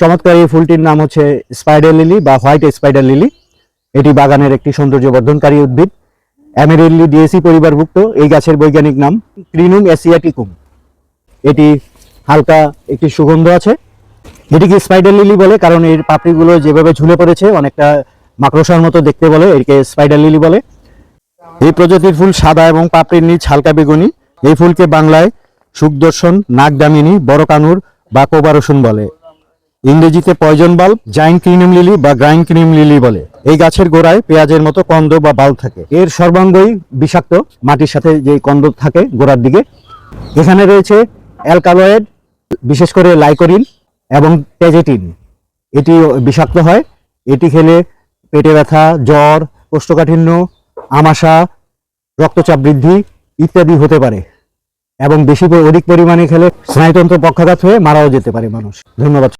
চমৎকার এই ফুলটির নাম হচ্ছে স্পাইডার লিলি বা হোয়াইট স্পাইডার লিলি। এটি বাগানের একটি সৌন্দর্য বর্ধনকারী উদ্ভিদ। অ্যামেরিলিডিয়েসি পরিবারভুক্ত। এই গাছের বৈজ্ঞানিক নাম ক্রিনুম এশিয়াটিকুম। এটি হালকা একটি সুগন্ধ আছে। এটিকে স্পাইডার লিলি বলে কারণ এর পাপড়িগুলো যেভাবে ঝুলে পড়েছে অনেকটা মাকড়সার মতো দেখতে বলে, এটিকে স্পাইডার লিলি বলে। এই প্রজাতির ফুল সাদা এবং পাপড়ির নিচ হালকা বেগুনি। এই ফুলকে বাংলায় সুখদর্শন, নাগদামিনী, বড় কানুর বা কোবা রসুন বলে। ইংরেজিতে পয়জন বাল্ব, জাইন্ট ক্রিনুম লিলি বা গ্রাইন্ড ক্রিম লিলি বলে। এই গাছের গোড়ায় পেঁয়াজের মতো কন্দ বা বাল্ব থাকে। এর সর্বাঙ্গই বিষাক্ত, মাটির সাথে যে কন্দ থাকে গোড়ার দিকে। এখানে রয়েছে অ্যালকালয়েড, বিশেষ করে লাইকোরিন এবং টেজেটিন। এটি বিষাক্ত হয়। এটি খেলে পেটে ব্যথা, জ্বর, কোষ্ঠকাঠিন্য, আমাশা, রক্তচাপ বৃদ্ধি ইত্যাদি হতে পারে এবং অধিক পরিমাণে খেলে স্নায়ুতন্ত্র পক্ষাঘাত হয়ে মারাও যেতে পারে মানুষ। ধন্যবাদ।